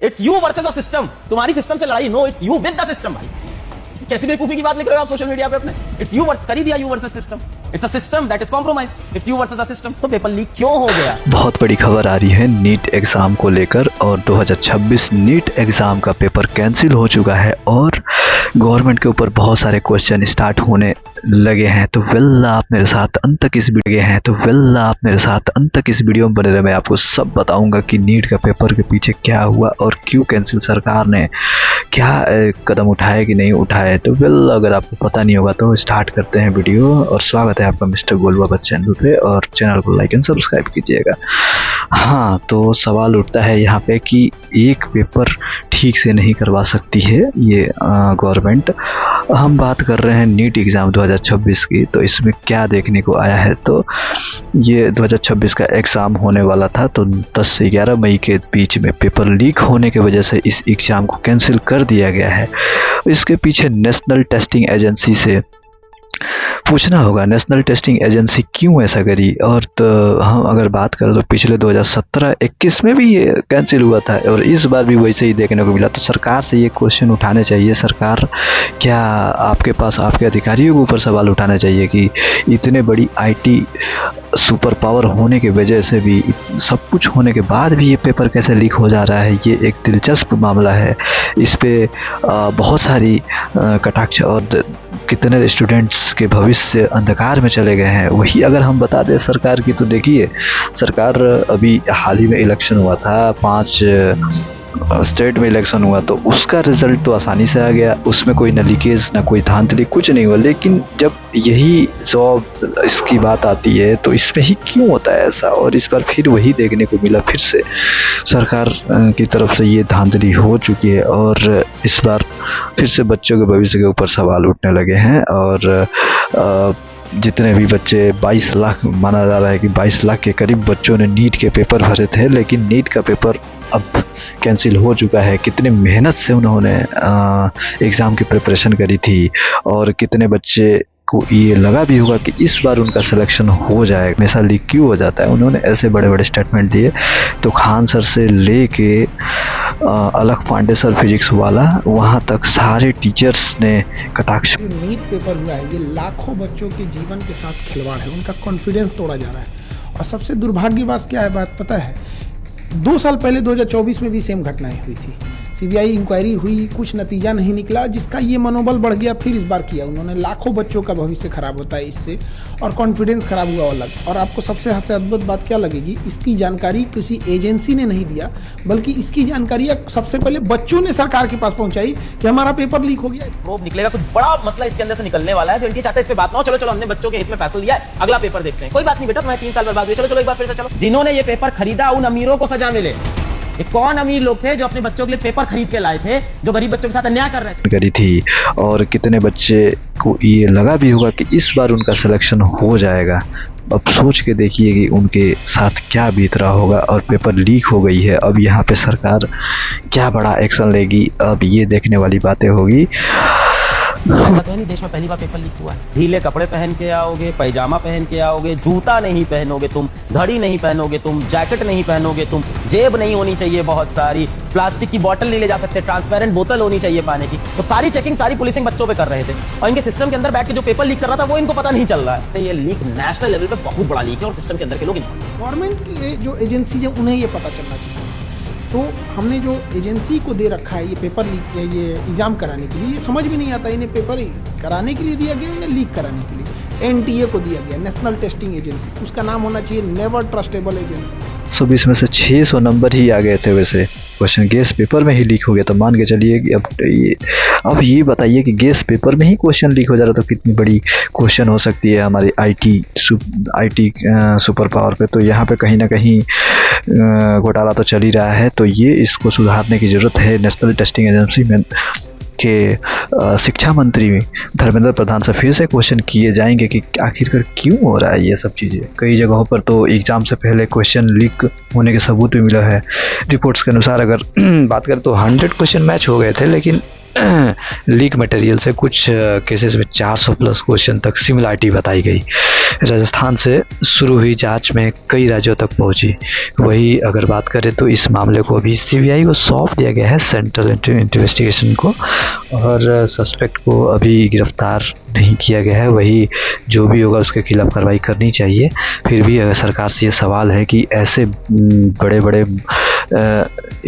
It's you versus the system. तुम्हारी system से लड़ाई no, it's you with the system. भाई कैसी बेवकूफी की बात लिख रहे हो आप सोशल मीडिया पे अपने। इट्स यू वर्सेस, कर ही दिया you versus system. It's a system that is compromised, it's you versus the system. तो पेपर लीक क्यों हो गया? बहुत बड़ी खबर आ रही है नीट एग्जाम को लेकर, और 2026 नीट एग्जाम का पेपर कैंसिल हो चुका है और गवर्नमेंट के ऊपर बहुत सारे क्वेश्चन स्टार्ट होने लगे हैं। तो आप मेरे साथ अंत तक इस वीडियो में बने रहे। मैं आपको सब बताऊंगा कि नीट का पेपर के पीछे क्या हुआ और क्यों कैंसिल सरकार ने क्या कदम उठाए कि नहीं उठाए। तो अगर आपको पता नहीं होगा तो स्टार्ट करते हैं वीडियो। और स्वागत है आपका मिस्टर गोलबाबा चैनल पे, और चैनल को लाइक एंड सब्सक्राइब कीजिएगा। हाँ, तो सवाल उठता है यहाँ पे कि एक पेपर ठीक से नहीं करवा सकती है ये गवर्नमेंट। हम बात कर रहे हैं नीट एग्ज़ाम 2026 की। तो इसमें क्या देखने को आया है, तो ये 2026 का एग्ज़ाम होने वाला था, तो 10 से 11 मई के बीच में पेपर लीक होने की वजह से इस एग्ज़ाम को कैंसिल कर दिया गया है। इसके पीछे नेशनल टेस्टिंग एजेंसी से पूछना होगा, नेशनल टेस्टिंग एजेंसी क्यों ऐसा करी। और तो हम अगर बात करें तो पिछले 2017-21 में भी ये कैंसिल हुआ था और इस बार भी वैसे ही देखने को मिला। तो सरकार से ये क्वेश्चन उठाने चाहिए। सरकार क्या आपके पास आपके अधिकारियों के ऊपर सवाल उठाना चाहिए कि इतने बड़ी आईटी सुपर पावर होने की वजह से भी, सब कुछ होने के बाद भी ये पेपर कैसे लीक हो जा रहा है। ये एक दिलचस्प मामला है। इस पे बहुत सारी कटाक्ष और कितने स्टूडेंट्स के भविष्य अंधकार में चले गए हैं। वही अगर हम बता दें सरकार की, तो देखिए सरकार अभी हाल ही में इलेक्शन हुआ था, 5 स्टेट में इलेक्शन हुआ, तो उसका रिजल्ट तो आसानी से आ गया। उसमें कोई न लीकेज न कोई धांधली कुछ नहीं हुआ। लेकिन जब यही जॉब इसकी बात आती है तो इसमें ही क्यों होता है ऐसा। और इस बार फिर वही देखने को मिला, फिर से सरकार की तरफ से ये धांधली हो चुकी है और इस बार फिर से बच्चों के भविष्य के ऊपर सवाल उठने लगे हैं। और जितने भी बच्चे 22 लाख माना जा रहा है कि 22 लाख के करीब बच्चों ने नीट के पेपर भरे थे, लेकिन नीट का पेपर अब कैंसिल हो चुका है। कितने मेहनत से उन्होंने एग्ज़ाम की प्रिपरेशन करी थी और कितने बच्चे को ये लगा भी होगा कि इस बार उनका सिलेक्शन हो जाएगा। हमेशा लीक क्यों हो जाता है। उन्होंने ऐसे बड़े बड़े स्टेटमेंट दिए। तो खान सर से लेके अलख पांडे सर फिजिक्स वाला, वहाँ तक सारे टीचर्स ने कटाक्ष। नीट पेपर हुआ है, ये लाखों बच्चों के जीवन के साथ खिलवाड़ है, उनका कॉन्फिडेंस तोड़ा जा रहा है। और सबसे दुर्भाग्य बात क्या है, बात पता है, 2 साल पहले 2024 में भी सेम घटनाएं हुई थी। सीबीआई इंक्वायरी हुई, कुछ नतीजा नहीं निकला, जिसका ये मनोबल बढ़ गया। फिर इस बार किया उन्होंने। लाखों बच्चों का भविष्य खराब होता है इससे, और कॉन्फिडेंस खराब हुआ अलग। और आपको सबसे अद्भुत बात क्या लगेगी, इसकी जानकारी किसी एजेंसी ने नहीं दिया, बल्कि इसकी जानकारी सबसे पहले बच्चों ने सरकार के पास पहुंचाई कि हमारा पेपर लीक हो गया। प्रोब निकलेगा, कुछ बड़ा मसला इसके अंदर से निकलने वाला है। तो इनके चाहते इस पे बात ना हो। चलो हमने बच्चों के हित में फैसला लिया है, अगला पेपर देखते हैं। कोई बात नहीं बेटा, तुम्हें 3 साल बर्बाद हुए, चलो एक बार फिर से चलो। जिन्होंने ये पेपर खरीदा उन अमीरों को सजा मिले। ये कौन अमीर लोग थे जो अपने बच्चों के लिए पेपर खरीद के लाए थे, जो गरीब बच्चों के साथ अन्याय कर रहे थे। करी थी और कितने बच्चे को ये लगा भी होगा कि इस बार उनका सिलेक्शन हो जाएगा। अब सोच के देखिए कि उनके साथ क्या बीत रहा होगा। और पेपर लीक हो गई है, अब यहाँ पे सरकार क्या बड़ा एक्शन लेगी, अब ये देखने वाली बातें होगी। ऐसा तो नहीं देश में पहली बार पेपर लीक हुआ है। ढीले कपड़े पहन के आओगे, पैजामा पहन के आओगे, जूता नहीं पहनोगे तुम, घड़ी नहीं पहनोगे तुम, जैकेट नहीं पहनोगे तुम, जेब नहीं होनी चाहिए बहुत सारी, प्लास्टिक की बोतल नहीं ले जा सकते, ट्रांसपेरेंट बोतल होनी चाहिए पानी की। तो सारी चेकिंग, सारी पुलिसिंग बच्चों पे कर रहे थे। और इनके सिस्टम के अंदर बैठ के जो पेपर लीक कर रहा था वो इनको पता नहीं चल रहा है। तो ये लीक नेशनल लेवल पे बहुत बड़ा लीक है और सिस्टम के अंदर के लोग, गवर्नमेंट की जो एजेंसी है उन्हें ये पता चलना चाहिए। तो हमने जो एजेंसी को दे रखा है ये पेपर लीक, ये एग्ज़ाम कराने के लिए, ये समझ भी नहीं आता इन्हें पेपर कराने के लिए दिया गया या लीक कराने के लिए। एनटीए को दिया गया, नेशनल टेस्टिंग एजेंसी, उसका नाम होना चाहिए नेवर ट्रस्टेबल एजेंसी। 120 में से 600 नंबर ही आ गए थे वैसे क्वेश्चन। गेस पेपर में ही लीक हो गया, तो मान के चलिए कि अब ये बताइए कि गेस पेपर में ही क्वेश्चन लीक हो जा रहा तो कितनी बड़ी क्वेश्चन हो सकती है हमारी आईटी सुपर पावर पे। तो यहाँ पे कहीं ना कहीं घोटाला तो चल ही रहा है। तो ये इसको सुधारने की ज़रूरत है। नेशनल टेस्टिंग एजेंसी में के शिक्षा मंत्री धर्मेंद्र प्रधान से फिर से क्वेश्चन किए जाएंगे कि आखिरकार क्यों हो रहा है ये सब चीज़ें। कई जगहों पर तो एग्ज़ाम से पहले क्वेश्चन लीक होने के सबूत भी मिला है। रिपोर्ट्स के अनुसार अगर बात करें तो 100 क्वेश्चन मैच हो गए थे, लेकिन लीक मटेरियल से कुछ केसेस में 400 प्लस क्वेश्चन तक सिमिलरिटी बताई गई। राजस्थान से शुरू हुई जांच में कई राज्यों तक पहुंची। वही अगर बात करें तो इस मामले को अभी सीबीआई को सौंप दिया गया है, सेंट्रल इन्वेस्टिगेशन को, और सस्पेक्ट को अभी गिरफ्तार नहीं किया गया है। वही जो भी होगा उसके खिलाफ कार्रवाई करनी चाहिए। फिर भी अगर सरकार से ये सवाल है कि ऐसे बड़े बड़े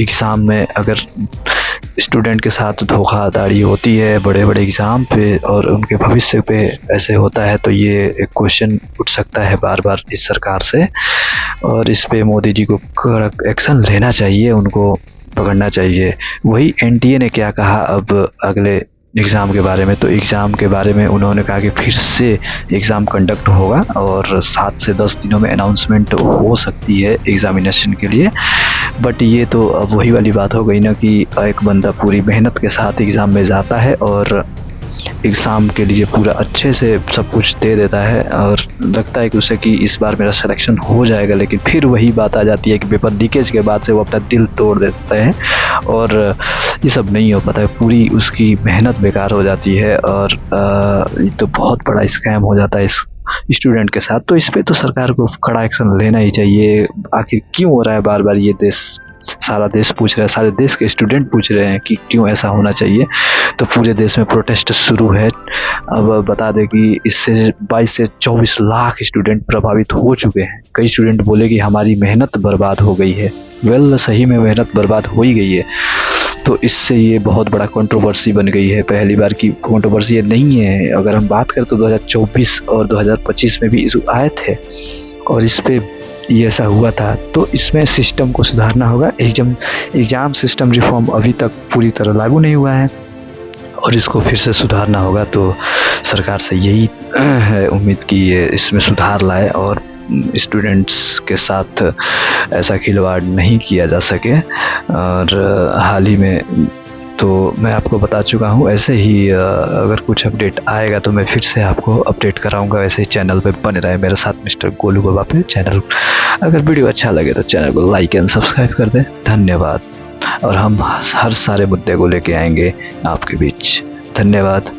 एग्ज़ाम में अगर स्टूडेंट के साथ धोखाधड़ी होती है बड़े बड़े एग्ज़ाम पे और उनके भविष्य पे ऐसे होता है, तो ये एक क्वेश्चन उठ सकता है बार बार इस सरकार से, और इस पे मोदी जी को कड़क एक्शन लेना चाहिए, उनको पकड़ना चाहिए। वही एनटीए ने क्या कहा अब अगले एग्ज़ाम के बारे में, तो एग्ज़ाम के बारे में उन्होंने कहा कि फिर से एग्ज़ाम कंडक्ट होगा और 7 से 10 दिनों में अनाउंसमेंट हो सकती है एग्ज़ामिनेशन के लिए। बट ये तो अब वही वाली बात हो गई ना कि एक बंदा पूरी मेहनत के साथ एग्ज़ाम में जाता है और एग्ज़ाम के लिए पूरा अच्छे से सब कुछ दे देता है और लगता है कि उसे कि इस बार मेरा सिलेक्शन हो जाएगा, लेकिन फिर वही बात आ जाती है कि पेपर लीकेज के बाद से वो अपना दिल तोड़ देते हैं और ये सब नहीं हो पाता है, पूरी उसकी मेहनत बेकार हो जाती है और ये तो बहुत बड़ा स्कैम हो जाता है इस स्टूडेंट के साथ। तो इस पे तो सरकार को कड़ा एक्शन लेना ही चाहिए। आखिर क्यों हो रहा है बार बार ये देश, सारा देश पूछ रहा है, सारे देश के स्टूडेंट पूछ रहे हैं कि क्यों ऐसा होना चाहिए। तो पूरे देश में प्रोटेस्ट शुरू है। अब बता दें कि इससे 22 से 24 लाख स्टूडेंट प्रभावित हो चुके हैं। कई स्टूडेंट बोले कि हमारी मेहनत बर्बाद हो गई है। वेल, सही में मेहनत बर्बाद हो ही गई है। तो इससे ये बहुत बड़ा कंट्रोवर्सी बन गई है। पहली बार की कंट्रोवर्सी ये नहीं है। अगर हम बात करें तो 2024 और 2025 में भी इशू आए थे और इस पे ये ऐसा हुआ था। तो इसमें सिस्टम को सुधारना होगा। एग्ज़ाम सिस्टम रिफॉर्म अभी तक पूरी तरह लागू नहीं हुआ है और इसको फिर से सुधारना होगा। तो सरकार से यही है उम्मीद कि ये इसमें सुधार लाए और स्टूडेंट्स के साथ ऐसा खिलवाड़ नहीं किया जा सके। और हाल ही में तो मैं आपको बता चुका हूँ, ऐसे ही अगर कुछ अपडेट आएगा तो मैं फिर से आपको अपडेट कराऊंगा। वैसे ही चैनल पे बने रहे मेरे साथ मिस्टर गोलू बाबा पे चैनल। अगर वीडियो अच्छा लगे तो चैनल को लाइक एंड सब्सक्राइब कर दें। धन्यवाद। और हम हर सारे मुद्दे को लेके आएंगे आपके बीच। धन्यवाद।